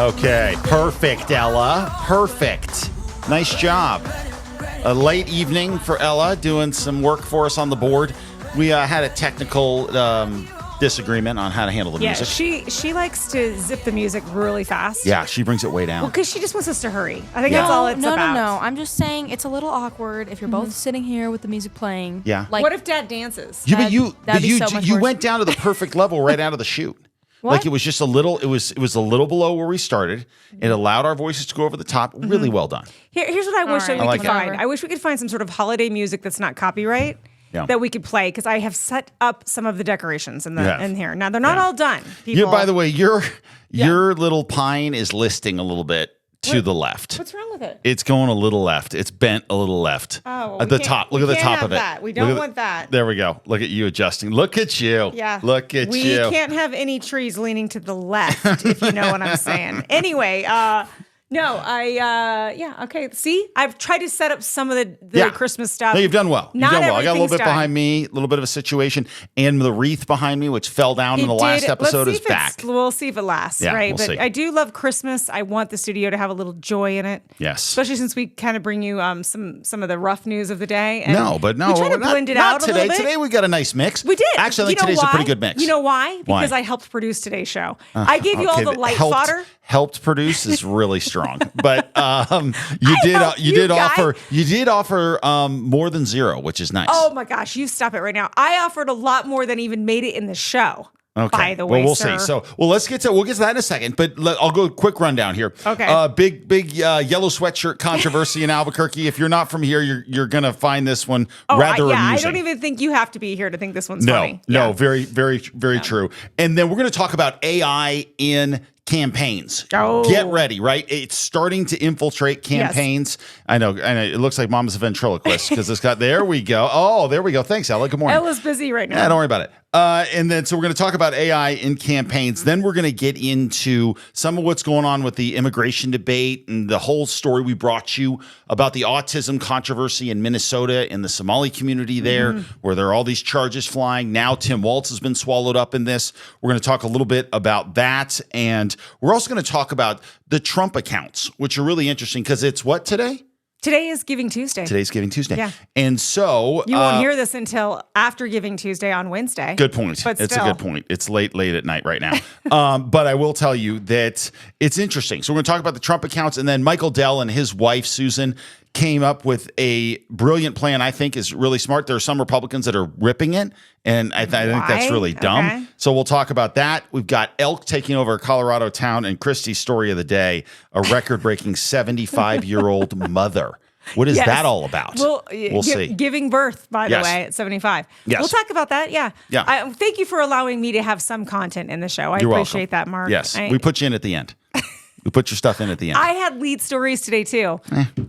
Okay, perfect, Ella. Perfect. Nice job. A late evening for Ella, doing some work for us on the board. We had a technical disagreement on how to handle the music. She likes to zip the music really fast. Yeah, she brings it way down. Well, because she just wants us to hurry. I think that's all it's about. No. I'm just saying it's a little awkward if you're both sitting here with the music playing. Yeah. Like, what if Dad dances? You went down to the perfect level right out of the chute. What? Like it was just a little. It was a little below where we started. It allowed our voices to go over the top. Really well done. Here's what I wish we could find. it. I wish we could find some sort of holiday music that's not copyright. Yeah. That we could play, because I have set up some of the decorations in here. Now they're not all done. Yeah, by the way, your little pine is listing a little bit to the left. What's wrong with it? It's going a little left. It's bent a little left. Oh, well, at the top. Look at the top of it. That. We don't want that. There we go. Look at you adjusting. Look at you. Yeah. Look at you. you. We can't have any trees leaning to the left, if you know what I'm saying. Anyway, okay. See, I've tried to set up some of the Christmas stuff. No, you've done well. Not you've done well. I got a little bit done. behind me, a little bit of a situation, and the wreath behind me, which fell down in the last episode, is back. We'll see if it lasts, right? We'll see. I do love Christmas. I want the studio to have a little joy in it. Yes. Especially since we kind of bring you some of the rough news of the day. And no, we try to blend it out today. a little bit. Today we got a nice mix. We did. Actually, I think today's a pretty good mix. You know why? Because Why? I helped produce today's show. I gave you all the light fodder. Helped produce is really strong, but you did offer more than zero, which is nice. Oh my gosh, you stop it right now! I offered a lot more than even made it in the show. Okay. By the way, we'll sir. see. So, we'll get to that in a second. But I'll go a quick rundown here. Okay. Big yellow sweatshirt controversy in Albuquerque. If you're not from here, you're gonna find this one rather amusing. I don't even think you have to be here to think this one's funny. No, very, very, very true. And then we're gonna talk about AI in campaigns. Oh. Get ready, right? It's starting to infiltrate campaigns. Yes. I know. It looks like Mama's a ventriloquist because this guy. There we go. Oh, there we go. Thanks, Ella. Good morning. Ella's busy right now. Yeah, don't worry about it. And then, so we're going to talk about AI in campaigns. Then we're going to get into some of what's going on with the immigration debate and the whole story we brought you about the autism controversy in Minnesota in the Somali community there, where there are all these charges flying. Now Tim Walz has been swallowed up in this. We're going to talk a little bit about that. And we're also going to talk about the Trump accounts, which are really interesting because it's what today? Today is Giving Tuesday. Today's Giving Tuesday. Yeah. And so you won't hear this until after Giving Tuesday on Wednesday. Good point. But it's a good point. It's late at night right now. But I will tell you that it's interesting. So we're going to talk about the Trump accounts, and then Michael Dell and his wife, Susan, came up with a brilliant plan I think is really smart. There are some Republicans that are ripping it, and I think that's really dumb. Okay. So we'll talk about that. We've got elk taking over a Colorado town, and Christy's story of the day, a record-breaking 75-year-old mother. What is that all about? We'll see. Giving birth, by the way, at 75. Yes. We'll talk about that. Yeah. Thank you for allowing me to have some content in the show. I appreciate that, Mark. Yes. We put you in at the end. We put your stuff in at the end. I had lead stories today too.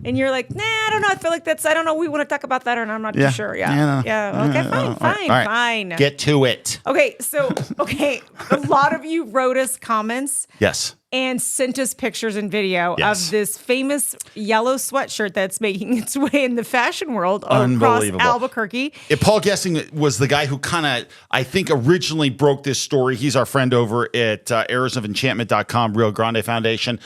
And you're like, nah, I don't know. I feel like I don't know. We want to talk about that or I'm not too sure. Yeah. Okay, fine. Get to it. Okay. So, a lot of you wrote us comments. Yes. And sent us pictures and video of this famous yellow sweatshirt that's making its way in the fashion world across Albuquerque. Paul Gessing was the guy who kind of, I think, originally broke this story. He's our friend over at arrowsoфenchantment.com, Rio Grande Foundation.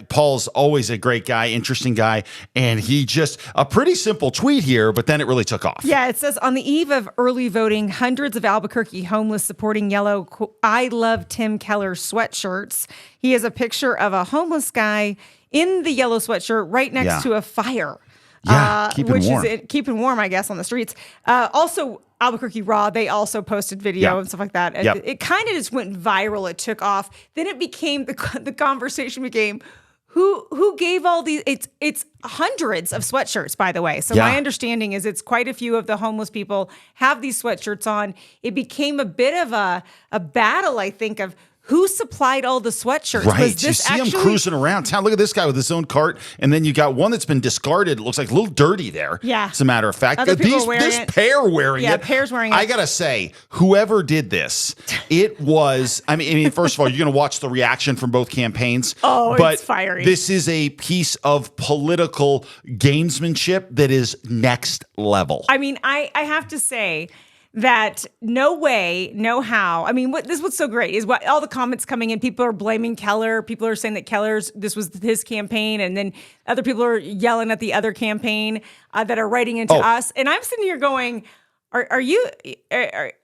Paul's always a great guy, interesting guy. And he just, a pretty simple tweet here, but then it really took off. Yeah, it says, on the eve of early voting, hundreds of Albuquerque homeless supporting yellow I Love Tim Keller sweatshirts. He has a picture of a homeless guy in the yellow sweatshirt right next to a fire. Yeah, keeping warm, I guess, on the streets. Also, Albuquerque Raw, they also posted video and stuff like that. It kind of just went viral. It took off. Then it became, the conversation became, who gave all these? It's hundreds of sweatshirts, by the way. So my understanding is it's quite a few of the homeless people have these sweatshirts on. It became a bit of a battle, I think, of who supplied all the sweatshirts? Right. You see him cruising around town. Look at this guy with his own cart. And then you got one that's been discarded. It looks like a little dirty there. Yeah. As a matter of fact. Other people wearing it. Pair wearing it. Yeah, pair's wearing it. I got to say, whoever did this, it was, I mean, first of all, you're going to watch the reaction from both campaigns. Oh, but it's fiery. This is a piece of political gamesmanship that is next level. I mean, I have to say, that no way, no how. I mean, this is what's so great is what all the comments coming in. People are blaming Keller. People are saying that this was his campaign, and then other people are yelling at the other campaign that are writing into us. And I'm sitting here going, Are you?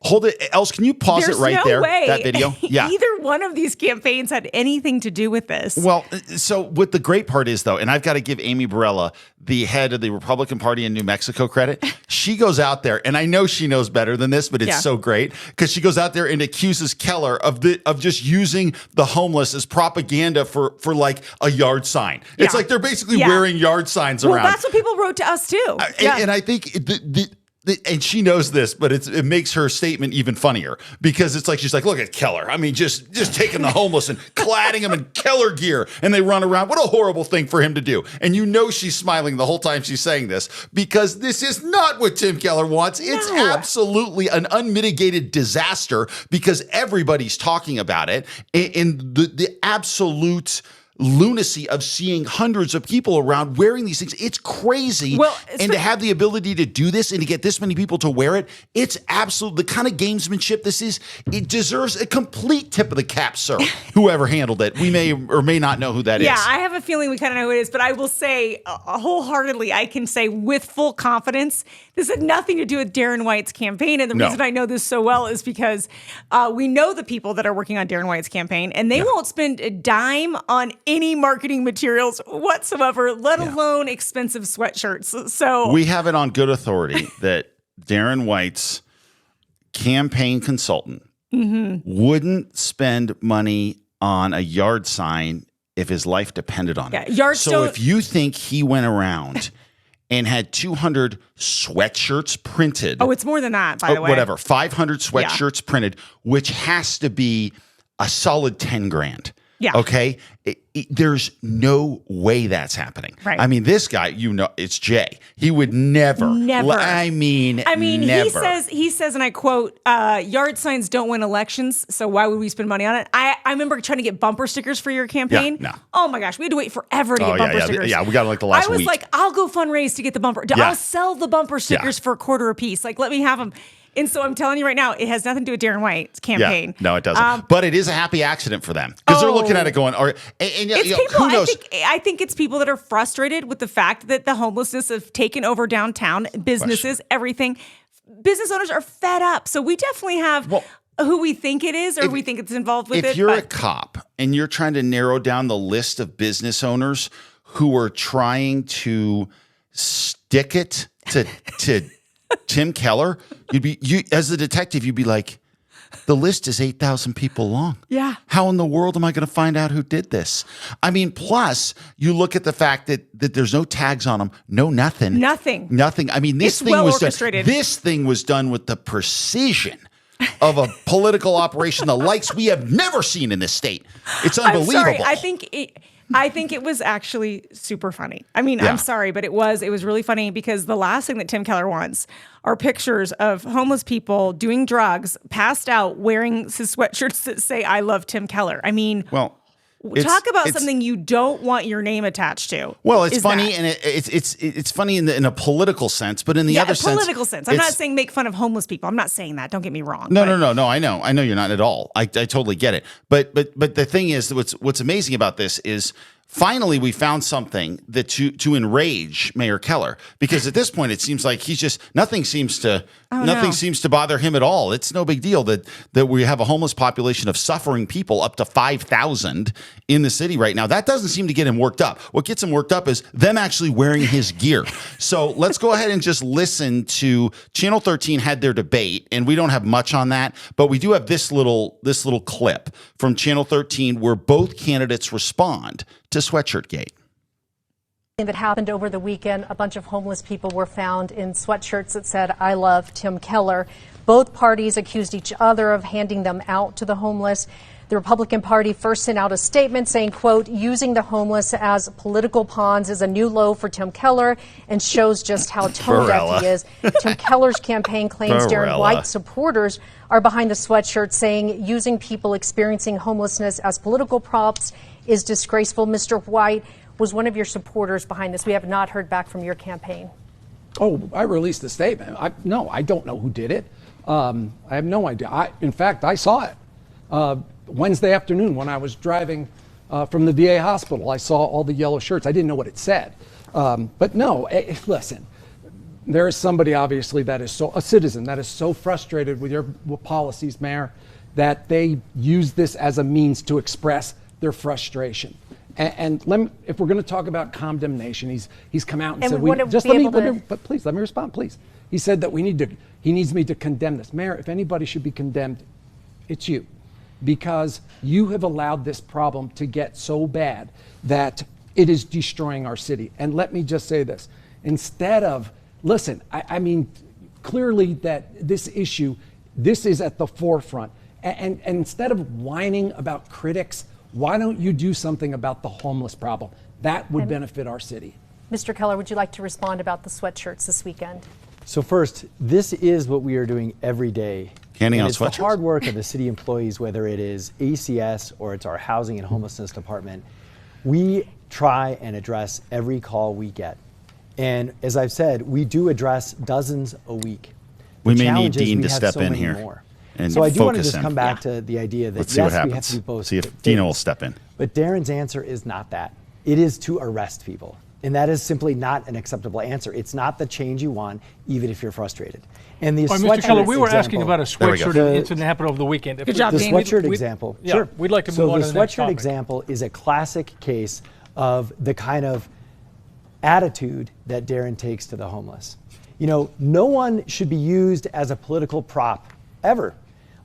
Hold it, Els. Can you pause it right there? Way that video. Yeah. Either one of these campaigns had anything to do with this. Well, so what the great part is, though, and I've got to give Amy Barella, the head of the Republican Party in New Mexico, credit. She goes out there, and I know she knows better than this, but it's so great because she goes out there and accuses Keller of just using the homeless as propaganda for like a yard sign. It's like they're basically wearing yard signs around. Well, that's what people wrote to us too. And I think and she knows this, but it makes her statement even funnier because it's like she's like, look at Keller. I mean, just taking the homeless and cladding them in Keller gear, and they run around. What a horrible thing for him to do. And you know she's smiling the whole time she's saying this because this is not what Tim Keller wants. It's absolutely an unmitigated disaster because everybody's talking about it, and the absolute lunacy of seeing hundreds of people around wearing these things. It's crazy. Well, and to have the ability to do this and to get this many people to wear it, it's absolutely the kind of gamesmanship this is. It deserves a complete tip of the cap, sir. Whoever handled it. We may or may not know who that is. Yeah, I have a feeling we kind of know who it is, but I will say wholeheartedly, I can say with full confidence, this had nothing to do with Darren White's campaign. And the reason I know this so well is because we know the people that are working on Darren White's campaign, and they won't spend a dime on any marketing materials whatsoever, let alone expensive sweatshirts. So we have it on good authority that Darren White's campaign consultant wouldn't spend money on a yard sign if his life depended on it. So if you think he went around and had 200 sweatshirts printed. Oh, it's more than that, by the way. Whatever, 500 sweatshirts printed, which has to be a solid 10 grand. Yeah. Okay. There's no way that's happening. Right. I mean, this guy, it's Jay. He would never. I mean, never. He says, and I quote, yard signs don't win elections, so why would we spend money on it? I remember trying to get bumper stickers for your campaign. Yeah, no. Oh my gosh, we had to wait forever to get bumper stickers. Yeah, we got like the last week. I was like, I'll go fundraise to get the bumper. I'll sell the bumper stickers for $0.25 a piece. Like, let me have them. And so I'm telling you right now, it has nothing to do with Darren White's campaign. Yeah, no, it doesn't. But it is a happy accident for them because they're looking at it going, people, who knows? I think it's people that are frustrated with the fact that the homelessness have taken over downtown, businesses, everything. Business owners are fed up. So we definitely have who we think it is or we think it's involved with it. If you're a cop and you're trying to narrow down the list of business owners who are trying to stick it to Tim Keller, as a detective, you'd be like, the list is 8,000 people long. Yeah. How in the world am I going to find out who did this? I mean, plus you look at the fact that there's no tags on them, nothing. I mean, this thing was done with the precision of a political operation, the likes we have never seen in this state. It's unbelievable. I'm sorry. I think it was actually super funny. I mean, I'm sorry, but it was really funny because the last thing that Tim Keller wants are pictures of homeless people doing drugs, passed out, wearing his sweatshirts that say, I love Tim Keller. I mean, talk about something you don't want your name attached to. Well, it's funny, and it's funny in a political sense, but in the other sense, political sense. I'm not saying make fun of homeless people. I'm not saying that. Don't get me wrong. No. I know you're not at all. I totally get it. But the thing is, what's amazing about this is finally we found something that to enrage Mayor Keller, because at this point it seems like he's just nothing seems to bother him at all. It's no big deal that we have a homeless population of suffering people up to 5,000 in the city right now. That doesn't seem to get him worked up. What gets him worked up is them actually wearing his gear. So let's go ahead and just listen to Channel 13 had their debate, and we don't have much on that, but we do have this little clip from Channel 13 where both candidates respond to Sweatshirt Gate. That happened over the weekend. A bunch of homeless people were found in sweatshirts that said, I love Tim Keller. Both parties accused each other of handing them out to the homeless. The Republican Party first sent out a statement saying, quote, using the homeless as political pawns is a new low for Tim Keller and shows just how tone deaf he is. Tim Keller's campaign claims Darren White supporters are behind the sweatshirt, saying using people experiencing homelessness as political props is disgraceful. Mr. White was one of your supporters behind this. We have not heard back from your campaign. Oh, I released the statement. No, I don't know who did it. I have no idea. In fact, I saw it Wednesday afternoon when I was driving from the VA hospital. I saw all the yellow shirts. I didn't know what it said. But no, listen, there is somebody obviously that is a citizen that is so frustrated with your policies, Mayor, that they use this as a means to express their frustration. And if we're going to talk about condemnation, he's come out and said, but please let me respond, please. He said that he needs me to condemn this. Mayor, if anybody should be condemned, it's you, because you have allowed this problem to get so bad that it is destroying our city. And let me just say this, instead of, listen, I mean, clearly that this issue, this is at the forefront. And instead of whining about critics, why don't you do something about the homeless problem? That would benefit our city. Mr. Keller, would you like to respond about the sweatshirts this weekend? So first, this is what we are doing every day. Handing out it's sweatshirts? The hard work of the city employees, whether it is ACS or it's our housing and homelessness department. We try and address every call we get. And as I've said, we do address dozens a week. We may need Dean to step in here. More. And so I do want to focus just him. come back to the idea that Let's see what yes, we have happens. to be both. See if Dina will step in. But Darren's answer is not that. It is to arrest people. And that is simply not an acceptable answer. It's not the change you want, even if you're frustrated. And the Mr. Keller, we were asking about a sweatshirt incident that happened over the weekend. Good job, the Dean. sweatshirt example. Yeah, sure. we'd like to move on to the next sweatshirt topic. example is a classic case of the kind of attitude that Darren takes to the homeless. You know, no one should be used as a political prop ever,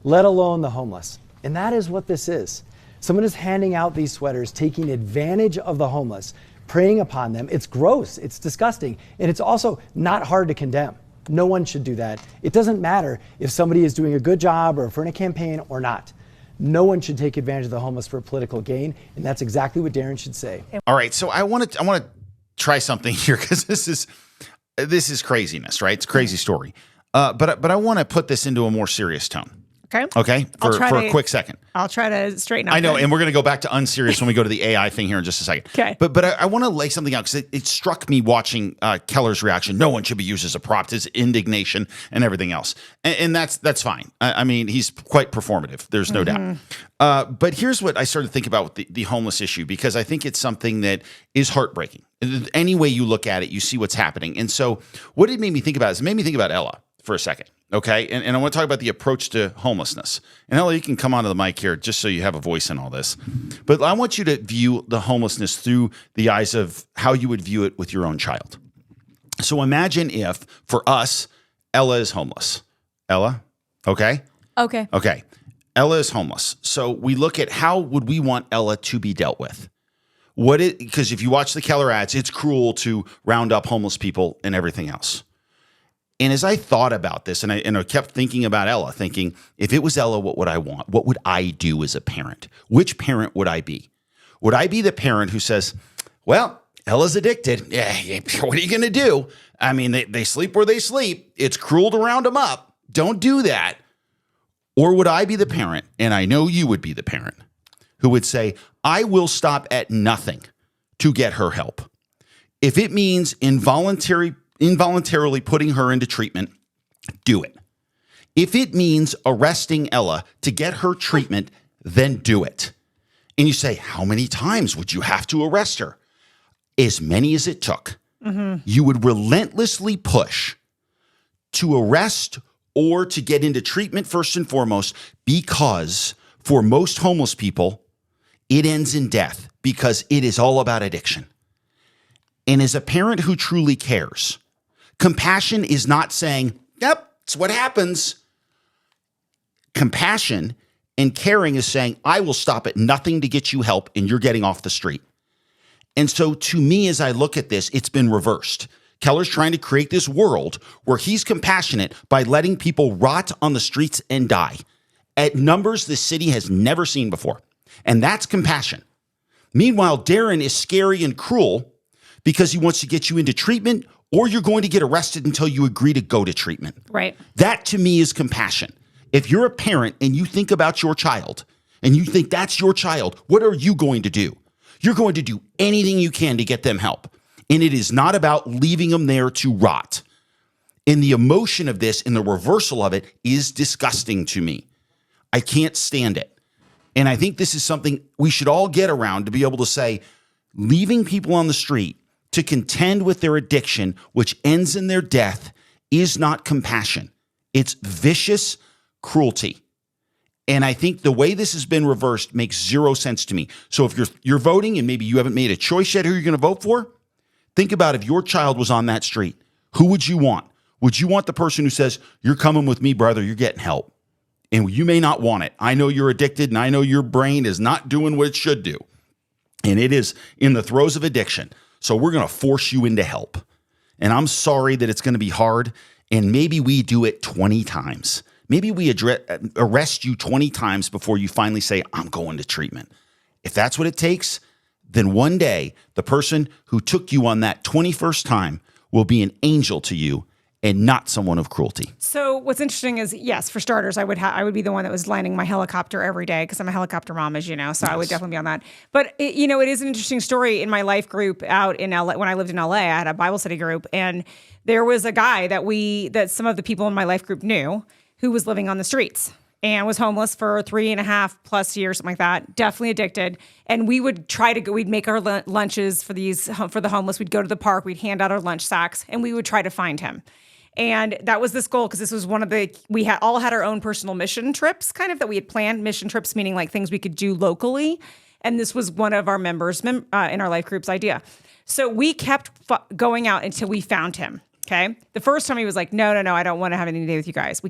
let alone the homeless. And that is what this is. Someone is handing out these sweaters, taking advantage of the homeless, preying upon them. It's gross, it's disgusting, and it's also not hard to condemn. No one should do that. It doesn't matter if somebody is doing a good job or if we're in a campaign or not. No one should take advantage of the homeless for political gain, and that's exactly what Darren should say. All right, so I want to try something here because this is craziness, right? It's a crazy story. But I want to put this into a more serious tone. Okay. For a quick second. I'll try to straighten up. I know, and we're going to go back to unserious when we go to the AI thing here in just a second. Okay. But I want to lay something out because it struck me watching Keller's reaction. No one should be used as a prop. His indignation and everything else, and that's fine. I mean, he's quite performative. There's no doubt. But here's what I started to think about with the homeless issue, because I think it's something that is heartbreaking. Any way you look at it, you see what's happening. And so what it made me think about is it made me think about Ella for a second. Okay. And I want to talk about the approach to homelessness. And Ella, you can come onto the mic here just so you have a voice in all this. But I want you to view the homelessness through the eyes of how you would view it with your own child. So imagine if, for us, Ella is homeless. Ella, okay? Okay. Okay. Ella is homeless. So we look at how would we want Ella to be dealt with? Because if you watch the Keller ads, it's cruel to round up homeless people and everything else. And as I thought about this, and I kept thinking about Ella, thinking, if it was Ella, what would I want? What would I do as a parent? Which parent would I be? Would I be the parent who says, well, Ella's addicted. Yeah, what are you going to do? I mean, they sleep where they sleep. It's cruel to round them up. Don't do that. Or would I be the parent, and I know you would be the parent, who would say, I will stop at nothing to get her help. If it means involuntarily putting her into treatment, do it. If it means arresting Ella to get her treatment, then do it. And you say, how many times would you have to arrest her? As many as it took. Mm-hmm. You would relentlessly push to arrest or to get into treatment first and foremost, because for most homeless people, it ends in death because it is all about addiction. And as a parent who truly cares, compassion is not saying, yep, it's what happens. Compassion and caring is saying, I will stop at nothing to get you help and you're getting off the street. And so to me, as I look at this, it's been reversed. Keller's trying to create this world where he's compassionate by letting people rot on the streets and die at numbers the city has never seen before. And that's compassion. Meanwhile, Darren is scary and cruel because he wants to get you into treatment, or you're going to get arrested until you agree to go to treatment. Right. That to me is compassion. If you're a parent and you think about your child and you think that's your child, what are you going to do? You're going to do anything you can to get them help. And it is not about leaving them there to rot. And the emotion of this and the reversal of it is disgusting to me. I can't stand it. And I think this is something we should all get around, to be able to say, leaving people on the street to contend with their addiction, which ends in their death, is not compassion. It's vicious cruelty. And I think the way this has been reversed makes zero sense to me. So if you're voting and maybe you haven't made a choice yet who you're going to vote for, think about if your child was on that street. Who would you want? Would you want the person who says, you're coming with me, brother, you're getting help? And you may not want it. I know you're addicted, and I know your brain is not doing what it should do. And it is in the throes of addiction. So we're going to force you into help. And I'm sorry that it's going to be hard. And maybe we do it 20 times. Maybe we arrest you 20 times before you finally say, I'm going to treatment. If that's what it takes, then one day the person who took you on that 21st time will be an angel to you and not someone of cruelty. So what's interesting is, yes, for starters, I would be the one that was landing my helicopter every day because I'm a helicopter mom, as you know. So I would definitely be on that. But it is an interesting story in my life group out in LA. When I lived in LA, I had a Bible study group, and there was a guy that some of the people in my life group knew who was living on the streets and was homeless for 3.5+ years, something like that. Definitely addicted. And we would we'd make our lunches for the homeless. We'd go to the park. We'd hand out our lunch sacks, and we would try to find him. And that was this goal, because this was one of we all had our own personal mission trips, kind of, that we had planned. Mission trips meaning like things we could do locally. And this was one of our members in our life group's idea. So we kept going out until we found him. Okay. The first time he was like, no, I don't want to have anything to do with you guys. We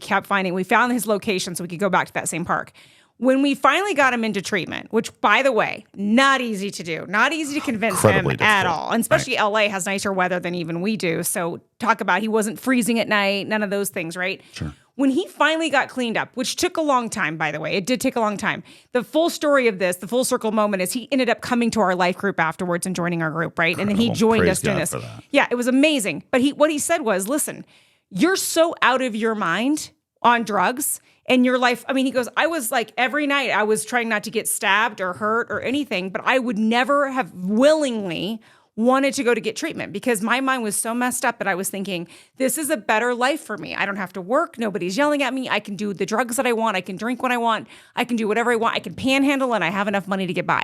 found his location so we could go back to that same park. When we finally got him into treatment, which, by the way, not easy to do, not easy to convince him at all. And especially LA has nicer weather than even we do. So talk about, he wasn't freezing at night, none of those things, right? Sure. When he finally got cleaned up, which took a long time, by the way, it did take a long time. The full story of this, the full circle moment, is he ended up coming to our life group afterwards and joining our group, right? And then he joined us doing this. Yeah, it was amazing. But what he said was, listen, you're so out of your mind on drugs in your life. I mean, he goes, I was like, every night I was trying not to get stabbed or hurt or anything, but I would never have willingly wanted to go to get treatment because my mind was so messed up that I was thinking, this is a better life for me. I don't have to work. Nobody's yelling at me. I can do the drugs that I want. I can drink what I want. I can do whatever I want. I can panhandle, and I have enough money to get by.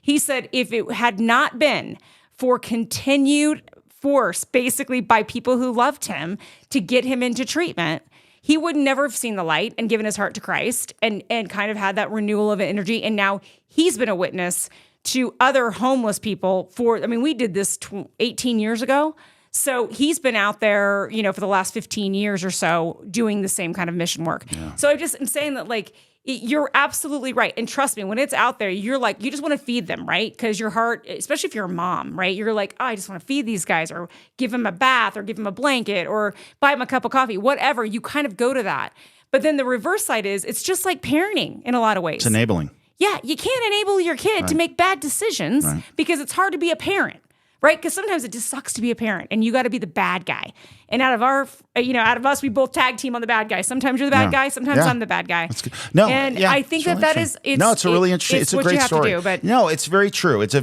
He said, if it had not been for continued force, basically by people who loved him to get him into treatment, he would never have seen the light and given his heart to Christ and kind of had that renewal of energy. And now he's been a witness to other homeless people we did this 18 years ago. So he's been out there, for the last 15 years or so doing the same kind of mission work. Yeah. So I'm saying that, you're absolutely right. And trust me, when it's out there, you're like, you just want to feed them, right? Because your heart, especially if you're a mom, right? You're like, oh, I just want to feed these guys, or give them a bath, or give them a blanket, or buy them a cup of coffee, whatever. You kind of go to that. But then the reverse side is, it's just like parenting in a lot of ways. It's enabling. Yeah, you can't enable your kid to make bad decisions because it's hard to be a parent, right? Because sometimes it just sucks to be a parent, and you got to be the bad guy. And out of us, we both tag team on the bad guy. Sometimes you're the bad guy. Sometimes I'm the bad guy. That's good. No, and I think that is. It's a really interesting. It's a great story. To do, but no, it's very true. It's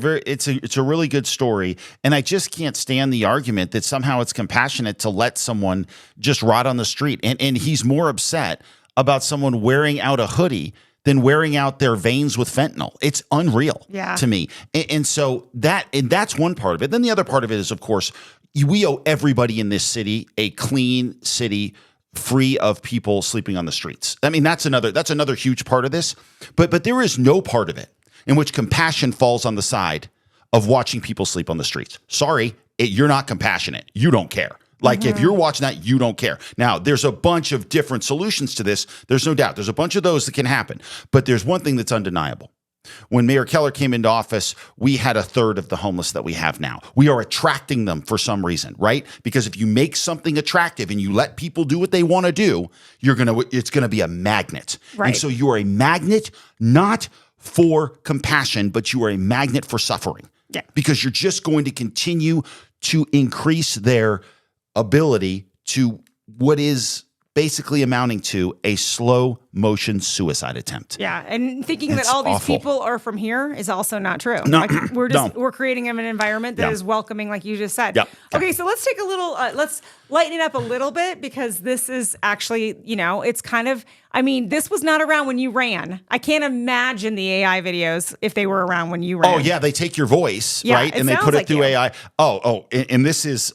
a really good story, and I just can't stand the argument that somehow it's compassionate to let someone just rot on the street, and he's more upset about someone wearing out a hoodie than wearing out their veins with fentanyl. It's unreal to me. And so that's one part of it. Then the other part of it is, of course, we owe everybody in this city a clean city free of people sleeping on the streets. I mean, that's another huge part of this. But there is no part of it in which compassion falls on the side of watching people sleep on the streets. Sorry, you're not compassionate. You don't care. If you're watching that, you don't care. Now, there's a bunch of different solutions to this. There's no doubt. There's a bunch of those that can happen. But there's one thing that's undeniable. When Mayor Keller came into office, we had a third of the homeless that we have now. We are attracting them for some reason, right? Because if you make something attractive and you let people do what they want to do, it's going to be a magnet. Right. And so you are a magnet not for compassion, but you are a magnet for suffering. Yeah. Because you're just going to continue to increase their ability to what is basically amounting to a slow motion suicide attempt. Yeah, and thinking that It's all these awful. people are from here is also not true. No, Like no. we're creating an environment that is welcoming, like you just said. Yep. Okay, so let's take a little, let's lighten it up a little bit, because this is actually, it's kind of, this was not around when you ran. I can't imagine the AI videos if they were around when you ran. Oh yeah, they take your voice, Yeah, right, it and they sounds put it like through you. AI. And this is.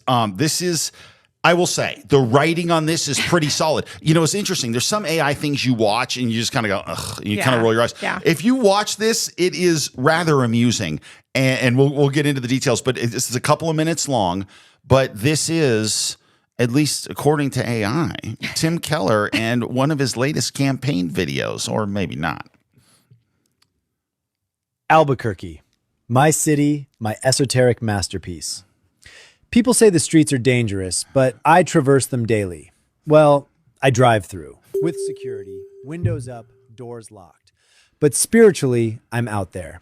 I will say the writing on this is pretty solid. It's interesting. There's some AI things you watch and you just kind of go, ugh, and you kind of roll your eyes. Yeah. If you watch this, it is rather amusing, and we'll get into the details. But this is a couple of minutes long. But this is, at least according to AI, Tim Keller and one of his latest campaign videos, or maybe not. Albuquerque, my city, my esoteric masterpiece. People say the streets are dangerous, but I traverse them daily. Well, I drive through with security, windows up, doors locked. But spiritually, I'm out there.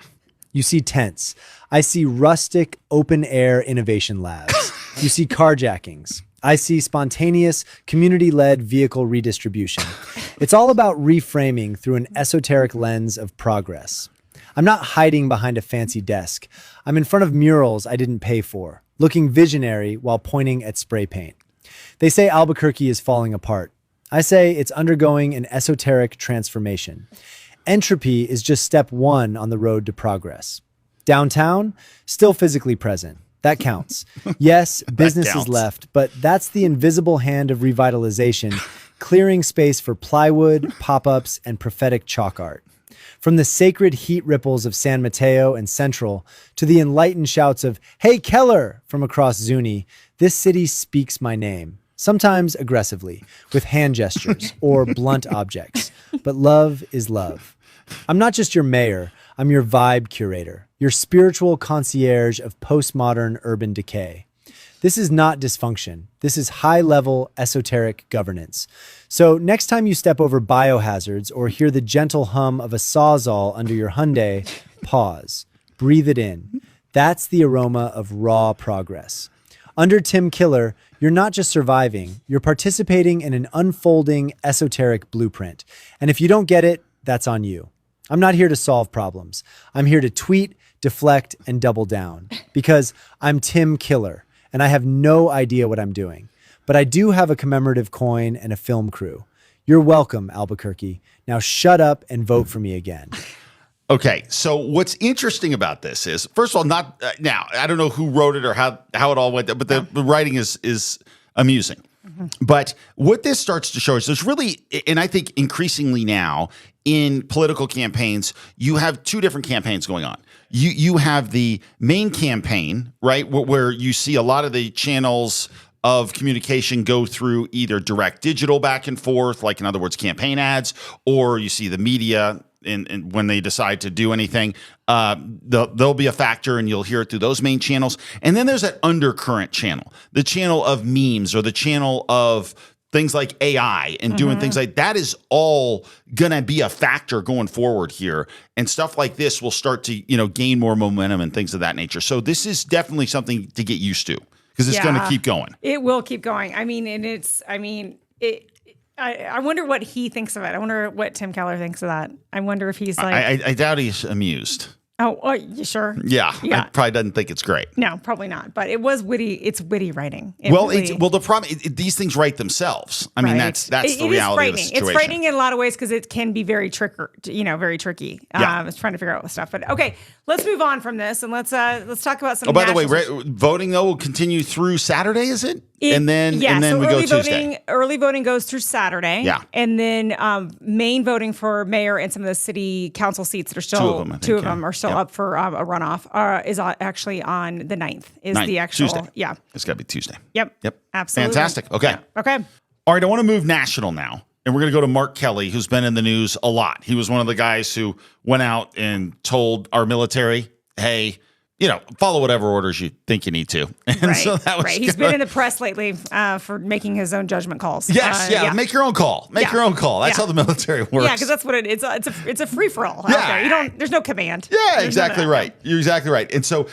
You see tents. I see rustic, open-air innovation labs. You see carjackings. I see spontaneous, community-led vehicle redistribution. It's all about reframing through an esoteric lens of progress. I'm not hiding behind a fancy desk. I'm in front of murals I didn't pay for, looking visionary while pointing at spray paint. They say Albuquerque is falling apart. I say it's undergoing an esoteric transformation. Entropy is just step one on the road to progress. Downtown, still physically present. That counts. Yes, business is counts. left, but that's the invisible hand of revitalization, clearing space for plywood, pop-ups, and prophetic chalk art. From the sacred heat ripples of San Mateo and Central to the enlightened shouts of, "Hey, Keller!" from across Zuni, this city speaks my name, sometimes aggressively, with hand gestures or blunt objects. But love is love. I'm not just your mayor, I'm your vibe curator, your spiritual concierge of postmodern urban decay. This is not dysfunction. This is high-level esoteric governance. So next time you step over biohazards or hear the gentle hum of a Sawzall under your Hyundai, pause, breathe it in. That's the aroma of raw progress. Under Tim Keller, you're not just surviving, you're participating in an unfolding esoteric blueprint. And if you don't get it, that's on you. I'm not here to solve problems. I'm here to tweet, deflect, and double down. Because I'm Tim Keller, and I have no idea what I'm doing. But I do have a commemorative coin and a film crew. You're welcome, Albuquerque. Now shut up and vote for me again. Okay, so what's interesting about this is, first of all, now I don't know who wrote it or how it all went, but the writing is amusing. Mm-hmm. But what this starts to show is there's really, and I think increasingly now in political campaigns, you have two different campaigns going on. You have the main campaign, right, where you see a lot of the channels of communication go through either direct digital back and forth, like in other words, campaign ads, or you see the media. And when they decide to do anything, there'll be a factor and you'll hear it through those main channels. And then there's that undercurrent channel, the channel of memes or the channel of things like AI and doing things like that is all going to be a factor going forward here. And stuff like this will start to, gain more momentum and things of that nature. So this is definitely something to get used to because it's going to keep going. It will keep going. I wonder what he thinks of it. I wonder what Tim Keller thinks of that. I wonder if he's like... I doubt he's amused. Oh, you sure? Yeah. I probably doesn't think it's great. No, probably not. But it was witty. It's witty writing. The problem, these things write themselves. I mean, that's the reality of the situation. It's frightening in a lot of ways because it can be very very tricky. I was trying to figure out stuff. But okay, let's move on from this and let's talk about some. Oh, by the way, voting though will continue through Saturday, is it? And then we go Tuesday. Early voting goes through Saturday. Yeah. And then main voting for mayor and some of the city council seats that are still two of them are still up for a runoff is actually on the 9th. Is the actual Tuesday. Yeah. It's got to be Tuesday. Yep. Absolutely. Fantastic. Okay. Yeah. Okay. All right, I want to move national now. And we're going to go to Mark Kelly, who's been in the news a lot. He was one of the guys who went out and told our military, hey, follow whatever orders you think you need to. And so that was He's been in the press lately for making his own judgment calls. Yes, make your own call. Make your own call. That's how the military works. Yeah, because that's what it is. It's a free for all. Yeah. There's no command. Yeah, exactly right. You're exactly right. And so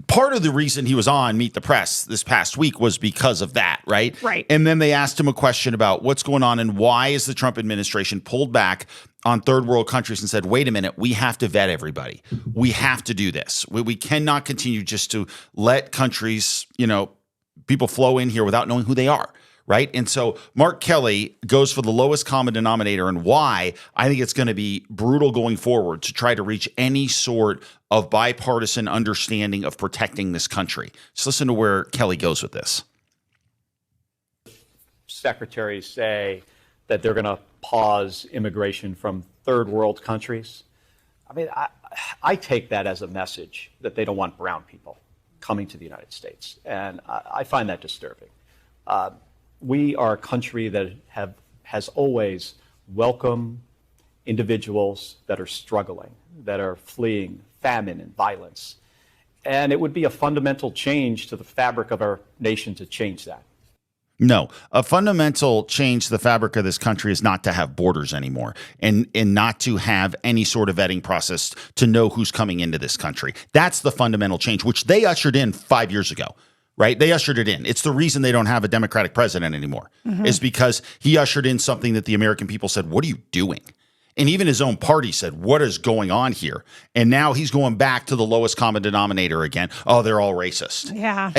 part of the reason he was on Meet the Press this past week was because of that, right? Right. And then they asked him a question about what's going on and why is the Trump administration pulled back on third world countries and said, wait a minute, we have to vet everybody. We have to do this. We cannot continue just to let countries, people flow in here without knowing who they are. Right. And so Mark Kelly goes for the lowest common denominator, and why I think it's going to be brutal going forward to try to reach any sort of bipartisan understanding of protecting this country. Just listen to where Kelly goes with this. Secretaries say that they're going to pause immigration from third world countries. I mean, I take that as a message that they don't want brown people coming to the United States. And I find that disturbing. We are a country that has always welcomed individuals that are struggling, that are fleeing famine and violence. And it would be a fundamental change to the fabric of our nation to change that. No, a fundamental change to the fabric of this country is not to have borders anymore and not to have any sort of vetting process to know who's coming into this country. That's the fundamental change, which they ushered in 5 years ago. Right? They ushered it in. It's the reason they don't have a Democratic president anymore, is because he ushered in something that the American people said, what are you doing? And even his own party said, what is going on here? And now he's going back to the lowest common denominator again. Oh, they're all racist. Yeah.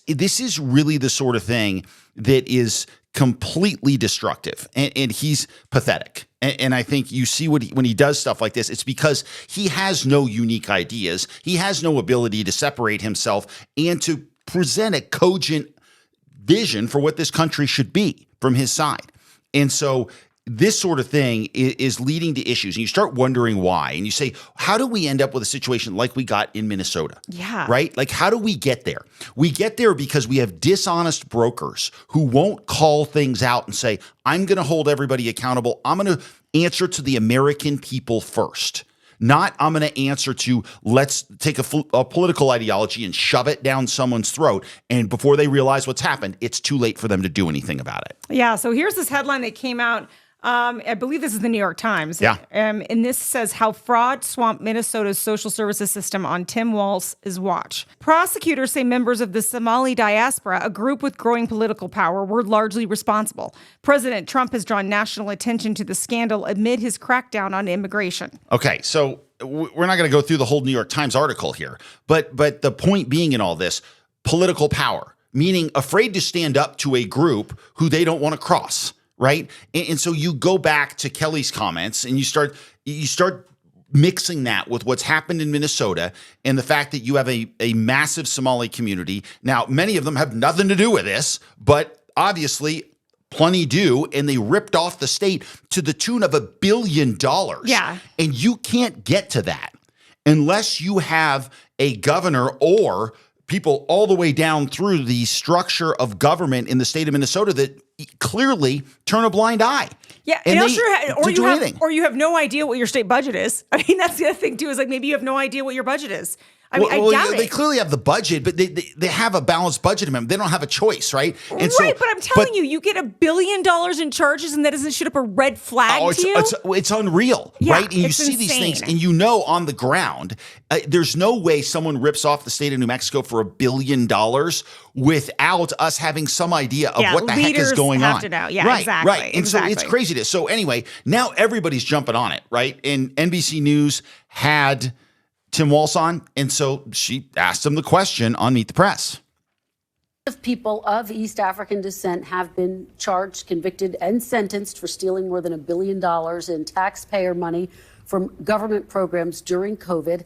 This is really the sort of thing that is completely destructive, and he's pathetic. And I think you see when he does stuff like this, it's because he has no unique ideas. He has no ability to separate himself and to present a cogent vision for what this country should be from his side. And so this sort of thing is leading to issues. And you start wondering why. And you say, how do we end up with a situation like we got in Minnesota? Yeah. Right? Like, how do we get there? We get there because we have dishonest brokers who won't call things out and say, I'm going to hold everybody accountable. I'm going to answer to the American people first. Not I'm going to answer to let's take a political ideology and shove it down someone's throat. And before they realize what's happened, it's too late for them to do anything about it. Yeah. So here's this headline that came out. I believe this is the New York Times. Yeah. And this says how fraud swamped Minnesota's social services system on Tim Walz's watch. Prosecutors say members of the Somali diaspora, a group with growing political power, were largely responsible. President Trump has drawn national attention to the scandal amid his crackdown on immigration. Okay, so we're not going to go through the whole New York Times article here, but the point being in all this, political power, meaning afraid to stand up to a group who they don't want to cross. Right. And so you go back to Kelly's comments and you start mixing that with what's happened in Minnesota and the fact that you have a massive Somali community. Now, many of them have nothing to do with this, but obviously plenty do. And they ripped off the state to the tune of $1 billion. Yeah. And you can't get to that unless you have a governor or people all the way down through the structure of government in the state of Minnesota that clearly turn a blind eye. Yeah, and you have no idea what your state budget is. I mean, that's the other thing too. Is like maybe you have no idea what your budget is. I mean, I doubt it. They clearly have the budget, but they have a balanced budget amendment. They don't have a choice, right? And right, but I'm telling you, you get $1 billion in charges, and that doesn't shoot up a red flag to you. It's unreal, yeah, right? And you see insane. these things, and you know on the ground, there's no way someone rips off the state of New Mexico for $1 billion without us having some idea of what the heck is going on. To know. Yeah, right, exactly. Right, and so it's craziness. So anyway, now everybody's jumping on it, right? And NBC News had Tim Walz on, and so she asked him the question on Meet the Press. People of East African descent have been charged, convicted, and sentenced for stealing more than $1 billion in taxpayer money from government programs during COVID.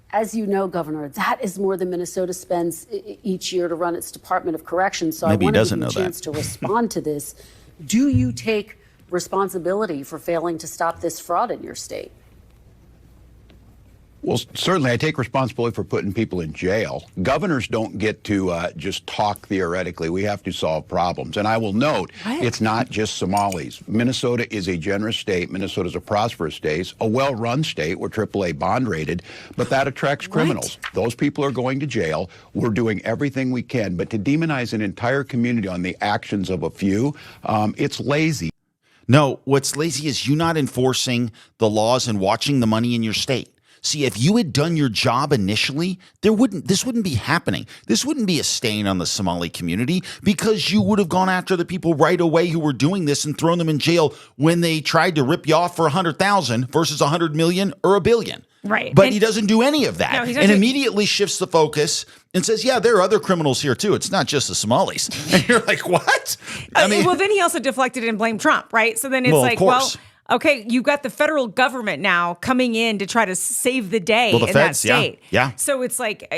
As you know, Governor, that is more than Minnesota spends each year to run its Department of Corrections. So Maybe I want to give you a chance to respond to this. Do you take responsibility for failing to stop this fraud in your state? Well, certainly I take responsibility for putting people in jail. Governors don't get to just talk theoretically. We have to solve problems. And I will note, it's not just Somalis. Minnesota is a generous state. Minnesota is a prosperous state, a well-run state. We're AAA bond rated, but that attracts criminals. Those people are going to jail. We're doing everything we can. But to demonize an entire community on the actions of a few, it's lazy. No, what's lazy is you not enforcing the laws and watching the money in your state. See, if you had done your job initially, this wouldn't be happening. This wouldn't be a stain on the Somali community because you would have gone after the people right away who were doing this and thrown them in jail when they tried to rip you off for 100,000 versus 100 million or $1 billion. Right. But he doesn't do any of that, No, and immediately shifts the focus and says, yeah, there are other criminals here too. It's not just the Somalis. And you're like, what? I mean, well, then he also deflected and blamed Trump, right? So then it's okay, you've got the federal government now coming in to try to save the day in that state. Yeah. So it's like,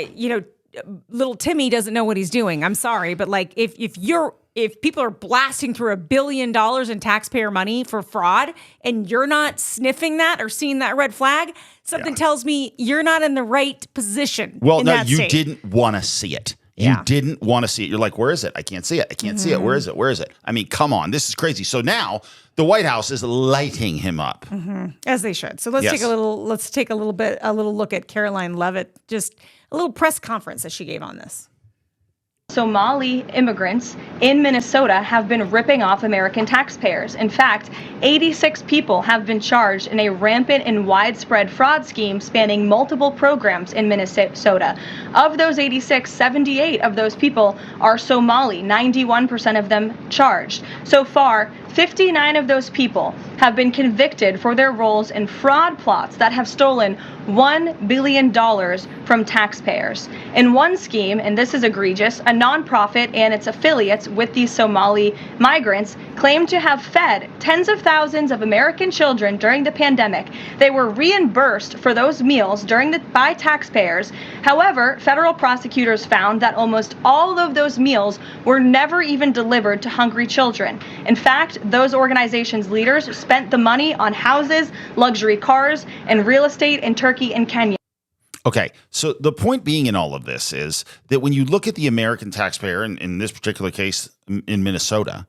little Timmy doesn't know what he's doing. I'm sorry, but like if people are blasting through $1 billion in taxpayer money for fraud and you're not sniffing that or seeing that red flag, something tells me you're not in the right position. Well, no, you didn't want to see it. You didn't want to see it. You're like, where is it? I can't see it. I can't see it. Where is it? Where is it? I mean, come on. This is crazy. So now the White House is lighting him up. As they should. So let's take a little look at Caroline Leavitt, just a little press conference that she gave on this. Somali immigrants in Minnesota have been ripping off American taxpayers. In fact, 86 people have been charged in a rampant and widespread fraud scheme spanning multiple programs in Minnesota. Of those 86, 78 of those people are Somali, 91% of them charged. So far, 59 of those people have been convicted for their roles in fraud plots that have stolen $1 billion from taxpayers. In one scheme, and this is egregious, a nonprofit and its affiliates with these Somali migrants claimed to have fed tens of thousands of American children during the pandemic. They were reimbursed for those meals by taxpayers. However, federal prosecutors found that almost all of those meals were never even delivered to hungry children. In fact, those organizations' leaders spent the money on houses, luxury cars, and real estate in Turkey and Kenya. Okay, so the point being in all of this is that when you look at the American taxpayer, in this particular case in Minnesota,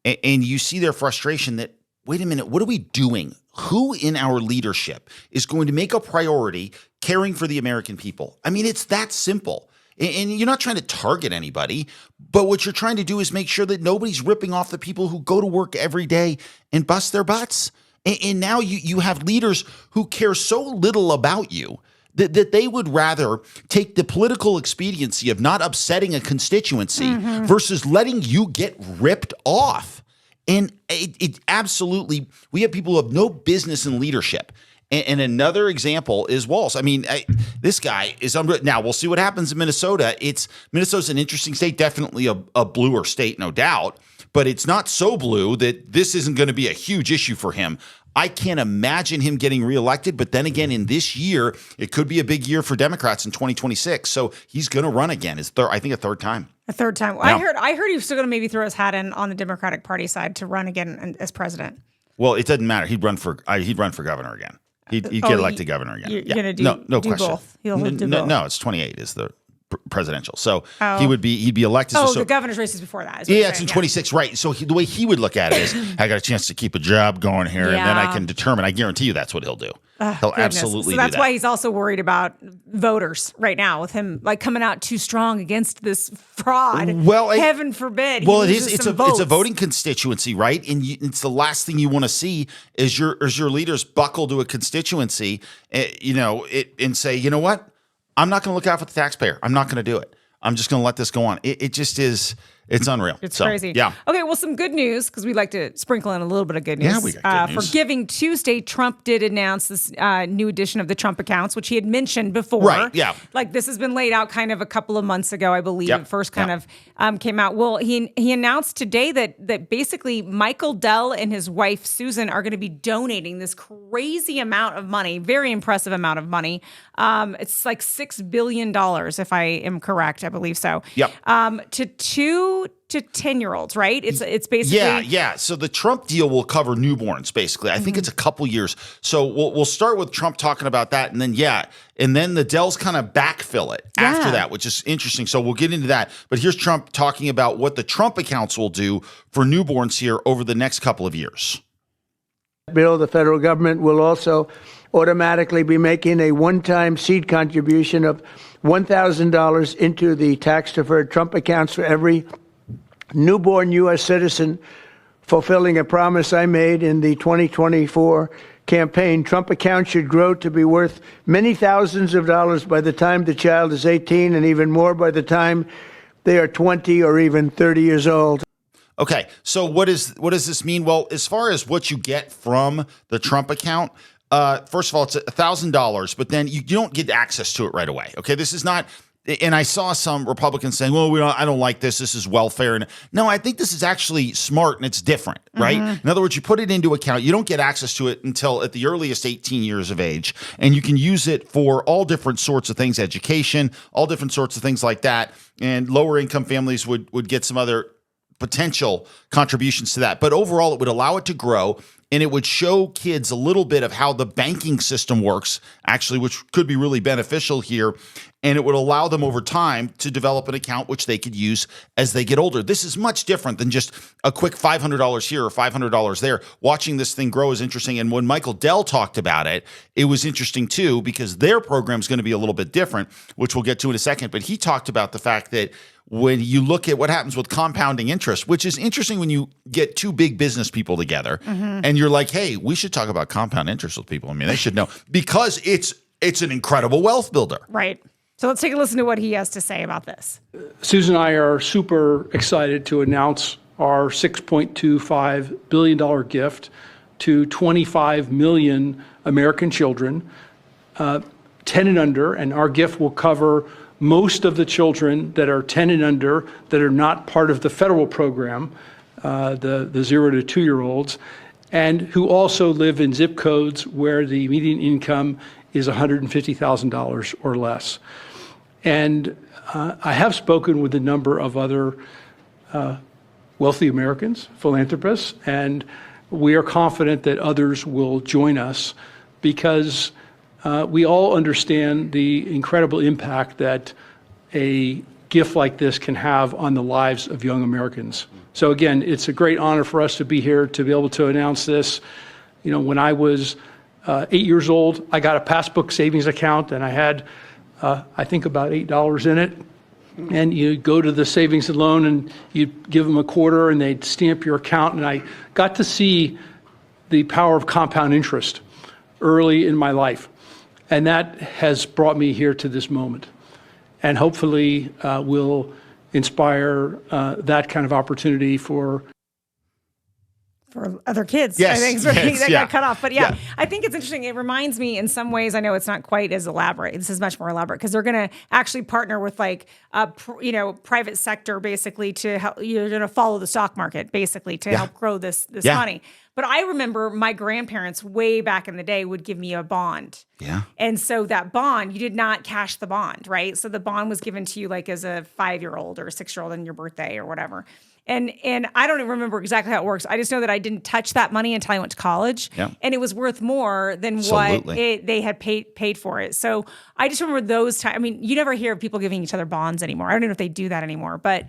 and you see their frustration that, wait a minute, what are we doing? Who in our leadership is going to make a priority caring for the American people? I mean, it's that simple. And you're not trying to target anybody, but what you're trying to do is make sure that nobody's ripping off the people who go to work every day and bust their butts. And now you have leaders who care so little about you that they would rather take the political expediency of not upsetting a constituency versus letting you get ripped off. And it absolutely, we have people who have no business in leadership. And another example is Walz. I mean, this guy is now we'll see what happens in Minnesota. Minnesota's an interesting state, definitely a bluer state, no doubt, but it's not so blue that this isn't going to be a huge issue for him. I can't imagine him getting reelected, but then again, in this year, it could be a big year for Democrats in 2026. So he's going to run again. I think a third time. A third time. Well, yeah. I heard he was still going to maybe throw his hat in on the Democratic Party side to run again as president. Well, it doesn't matter. He'd run for governor again. He'd get elected governor again. You're going to do no question. Both. He'll do both. No, it's 28 is the presidential. So he'd be elected. So the governor's race is before that. Yeah, it's in 26, right. So the way he would look at it is, I got a chance to keep a job going here, and then I can determine. I guarantee you that's what he'll do. He'll absolutely do that. So that's why he's also worried about voters right now with him like coming out too strong against this fraud. Well, heaven forbid. Well, it's a voting constituency, right? And it's the last thing you want to see is your leaders buckle to a constituency, and say, you know what? I'm not going to look out for the taxpayer. I'm not going to do it. I'm just going to let this go on. It just is. It's unreal. It's crazy. Yeah. Okay, well, some good news, because we like to sprinkle in a little bit of good news. Yeah, we got good news. For Giving Tuesday, Trump did announce this new edition of the Trump accounts, which he had mentioned before. Right, yeah. Like, this has been laid out kind of a couple of months ago, I believe. It first kind of came out. Well, he announced today that basically Michael Dell and his wife, Susan, are going to be donating this crazy amount of money, very impressive amount of money. It's like $6 billion, if I am correct. I believe so. Yep. To 2 to 10-year-olds, right? It's basically yeah. So the Trump deal will cover newborns, basically. I think it's a couple years. So we'll start with Trump talking about that, and then the Dells kind of backfill it after that, which is interesting. So we'll get into that. But here's Trump talking about what the Trump accounts will do for newborns here over the next couple of years. Bill, the federal government will also automatically be making a one-time seed contribution of $1,000 into the tax-deferred Trump accounts for every newborn U.S. citizen, fulfilling a promise I made in the 2024 campaign, Trump accounts should grow to be worth many thousands of dollars by the time the child is 18 and even more by the time they are 20 or even 30 years old. Okay, so what does this mean? Well, as far as what you get from the Trump account, first of all, it's $1,000, but then you don't get access to it right away. Okay, this is not. And I saw some Republicans saying, "Well, I don't like this. This is welfare." And no, I think this is actually smart and it's different, right? In other words, you put it into account. You don't get access to it until at the earliest 18 years of age, and you can use it for all different sorts of things, education, all different sorts of things like that. And lower income families would get some other potential contributions to that. But overall, it would allow it to grow, and it would show kids a little bit of how the banking system works, actually, which could be really beneficial here. And it would allow them over time to develop an account which they could use as they get older. This is much different than just a quick $500 here or $500 there. Watching this thing grow is interesting. And when Michael Dell talked about it, it was interesting too, because their program is going to be a little bit different, which we'll get to in a second. But he talked about the fact that when you look at what happens with compounding interest, which is interesting when you get two big business people together and you're like, hey, we should talk about compound interest with people. I mean, they should know because it's an incredible wealth builder. Right. So let's take a listen to what he has to say about this. Susan and I are super excited to announce our $6.25 billion gift to 25 million American children, 10 and under, and our gift will cover most of the children that are 10 and under that are not part of the federal program, the 0 to 2-year-olds, and who also live in zip codes where the median income is $150,000 or less. And I have spoken with a number of other wealthy Americans, philanthropists, and we are confident that others will join us because we all understand the incredible impact that a gift like this can have on the lives of young Americans. So again, it's a great honor for us to be here to be able to announce this. You know, when I was 8 years old, I got a passbook savings account and I had I think about $8 in it. And you go to the savings and loan and you give them a quarter and they'd stamp your account. And I got to see the power of compound interest early in my life. And that has brought me here to this moment. And hopefully will inspire that kind of opportunity for other kids, yes, I think, yes, that yeah. got cut off. But yeah, I think it's interesting. It reminds me in some ways, I know it's not quite as elaborate. This is much more elaborate because they're going to actually partner with like, private sector basically to help, you're going to follow the stock market basically to help grow this money. But I remember my grandparents way back in the day would give me a bond. Yeah. And so that bond, you did not cash the bond, right? So the bond was given to you like as a 5-year-old or a 6-year-old on your birthday or whatever. And I don't even remember exactly how it works. I just know that I didn't touch that money until I went to college, and it was worth more than what they had paid for it. So I just remember those times. I mean, you never hear of people giving each other bonds anymore. I don't know if they do that anymore, but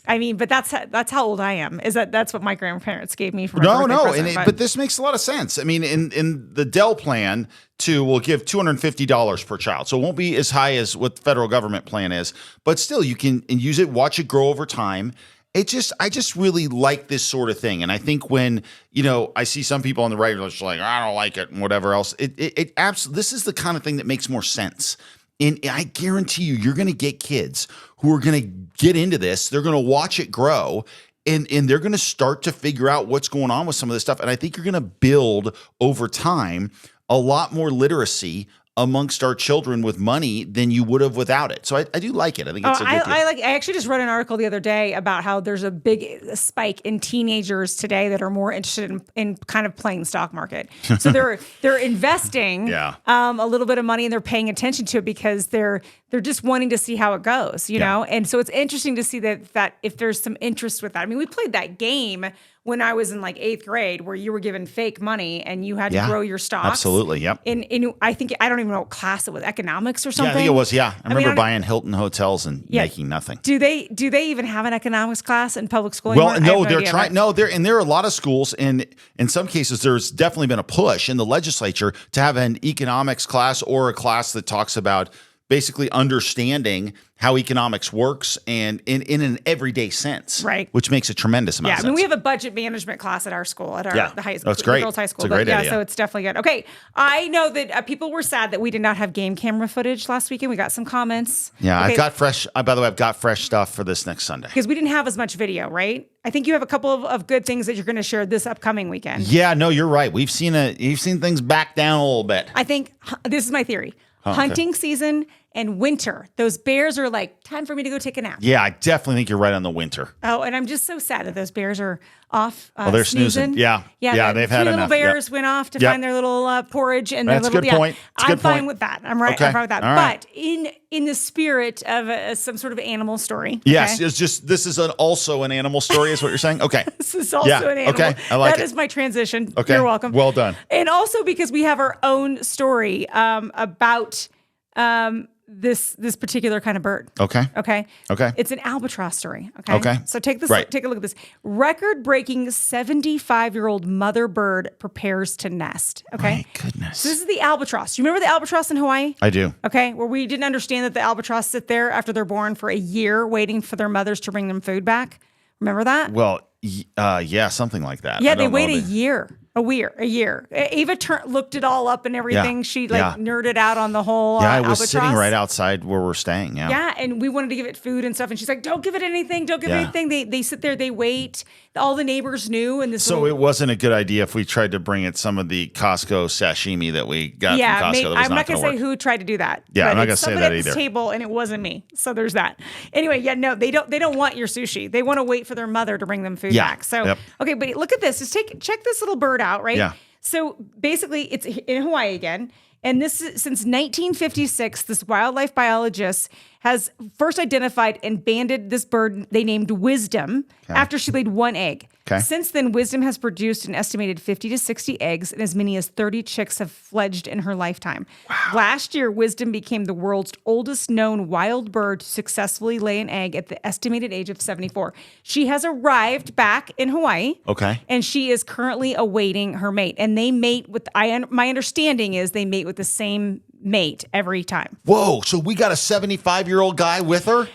I mean, but that's how old I am. That's what my grandparents gave me for my birthday present. But this makes a lot of sense. I mean, in the Dell plan, will give $250 per child, so it won't be as high as what the federal government plan is, but still, you can use it, watch it grow over time. I just really like this sort of thing, and I think when I see some people on the right are just like, I don't like it and whatever else, it absolutely, this is the kind of thing that makes more sense. And I guarantee you're going to get kids who are going to get into this. They're going to watch it grow, and they're going to start to figure out what's going on with some of this stuff. And I think you're going to build over time a lot more literacy amongst our children with money than you would have without it. So I do like it. I think it's a good deal. I actually just read an article the other day about how there's a big spike in teenagers today that are more interested in kind of playing the stock market. So they're investing a little bit of money and they're paying attention to it because they're just wanting to see how it goes, you know? And so it's interesting to see that if there's some interest with that. I mean, we played that game when I was in like 8th grade where you were given fake money and you had to grow your stocks. Absolutely, yep. In I don't even know what class it was, economics or something. Yeah, I think it was, I remember buying Hilton hotels and making nothing. Do they even have an economics class in public school anymore? Well, no, they're trying. No, there are a lot of schools, and in some cases, there's definitely been a push in the legislature to have an economics class or a class that talks about basically understanding how economics works and in an everyday sense, right? Which makes a tremendous amount of sense. We have a budget management class at our school, at the high school. That's great. The girls' high school. It's a great idea. So it's definitely good. Okay, I know that people were sad that we did not have game camera footage last weekend. We got some comments. Yeah, okay. I've got fresh. By the way, I've got fresh stuff for this next Sunday because we didn't have as much video, right? I think you have a couple of good things that you're going to share this upcoming weekend. Yeah, no, you're right. You've seen things back down a little bit. I think this is my theory. Hunting season and winter. Those bears are like, time for me to go take a nap. Yeah, I definitely think you're right on the winter. Oh, and I'm just so sad that those bears are off. They're snoozing. Yeah, they've had enough. Little bears went off to find their little porridge and That's their little. a good point. I'm fine with that. I'm right. Okay. I'm fine with that. All right. But in the spirit of some sort of animal story. Yes, it's just this is also an animal story, is what you're saying. Okay, this is also an animal. Okay, I like that. That is my transition. Okay, you're welcome. Well done. And also because we have our own story about. This particular kind of bird. Okay. It's an albatross story. Okay. So take a look at this. Record-breaking 75-year-old mother bird prepares to nest. Okay. My goodness. So this is the albatross. You remember the albatross in Hawaii? I do. Okay. Where we didn't understand that the albatross sit there after they're born for a year waiting for their mothers to bring them food back. Remember that? Well, yeah, something like that. Yeah, they wait a year. A year. Ava looked it all up and everything. Yeah. She nerded out on the whole I albatross. was sitting right outside where we're staying. Yeah. Yeah, and we wanted to give it food and stuff, and she's like, "Don't give it anything. Don't give it anything." They sit there, they wait. All the neighbors knew, and it wasn't a good idea if we tried to bring it some of the Costco sashimi that we got from Costco. I'm not going to say who tried to do that. Yeah, I'm not going to say that either. At this table, and it wasn't me. So there's that. Anyway, they don't want your sushi. They want to wait for their mother to bring them food back. So okay, but look at this. Just check this little bird out, right? Yeah. So basically, it's in Hawaii again. And this is, since 1956, this wildlife biologist has first identified and banded this bird they named Wisdom after she laid one egg. Okay. Since then, Wisdom has produced an estimated 50 to 60 eggs, and as many as 30 chicks have fledged in her lifetime. Wow. Last year, Wisdom became the world's oldest known wild bird to successfully lay an egg at the estimated age of 74. She has arrived back in Hawaii. Okay. And she is currently awaiting her mate. And they mate with, my understanding is they mate with the same mate every time. Whoa, so we got a 75-year-old guy with her?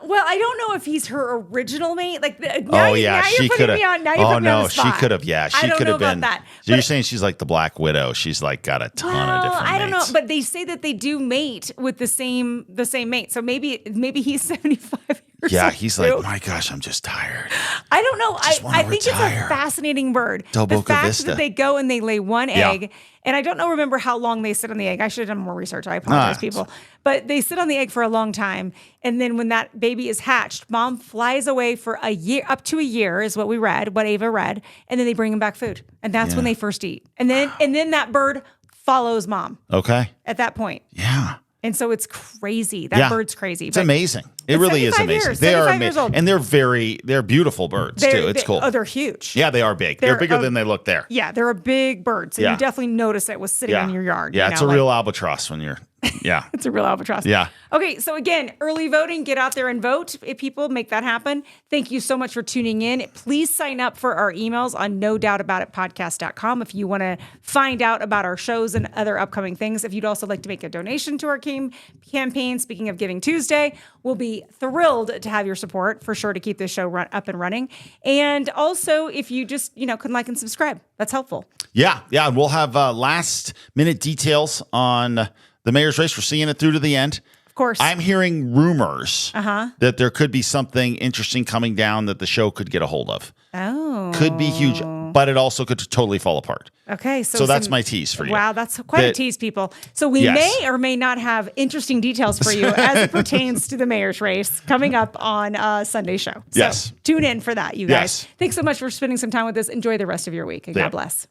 Well, I don't know if he's her original mate. Like, she could have. Oh no, she could have. Yeah, she could have been. That. So you're saying she's like the Black Widow? She's like got a ton of different. I don't mates. know, but they say that they do mate with the same mate. So maybe he's 75 years old. Yeah, he's like, my gosh, I'm just tired. I don't know. I think it's a fascinating bird. Del the fact Vista. that they go and they lay one egg, and I don't remember how long they sit on the egg. I should have done more research. I apologize, people. But they sit on the egg for a long time, and then when that baby is hatched, mom flies away for a year, up to a year is what Ava read, and then they bring him back food, and that's when they first eat, and then that bird follows mom. Okay. At that point. Yeah. And so it's crazy. That bird's crazy. It's amazing. It really is amazing. They are amazing. And they're beautiful birds too. It's cool. Oh, they're huge. Yeah, they are big. They're bigger than they look there. Yeah, they're a big bird. So you definitely notice it was sitting in your yard. Yeah, it's a real albatross when you're it's a real albatross. Yeah. Okay, so again, early voting, get out there and vote. If people make that happen. Thank you so much for tuning in. Please sign up for our emails on nodoubtaboutitpodcast.com if you want to find out about our shows and other upcoming things. If you'd also like to make a donation to our campaign, speaking of Giving Tuesday, we'll be thrilled to have your support for sure to keep this show up and running. And also, if you just, can like and subscribe, that's helpful. Yeah. We'll have last minute details on the mayor's race. We're seeing it through to the end. Of course. I'm hearing rumors that there could be something interesting coming down that the show could get a hold of. Oh. Could be huge, but it also could totally fall apart. Okay. So that's my tease for you. Wow, that's quite a tease, people. So we may or may not have interesting details for you as it pertains to the mayor's race coming up on Sunday's show. So tune in for that, you guys. Yes. Thanks so much for spending some time with us. Enjoy the rest of your week, and God bless.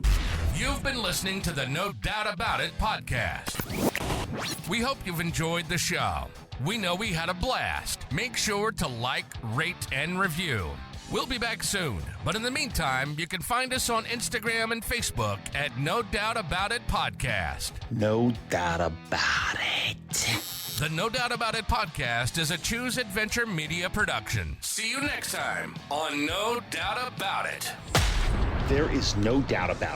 You've been listening to the No Doubt About It podcast. We hope you've enjoyed the show. We know we had a blast. Make sure to like, rate, and review. We'll be back soon, but in the meantime, you can find us on Instagram and Facebook at No Doubt About It Podcast. No doubt about it. The No Doubt About It podcast is a Choose Adventure Media production. See you next time on No Doubt About It. There is no doubt about it.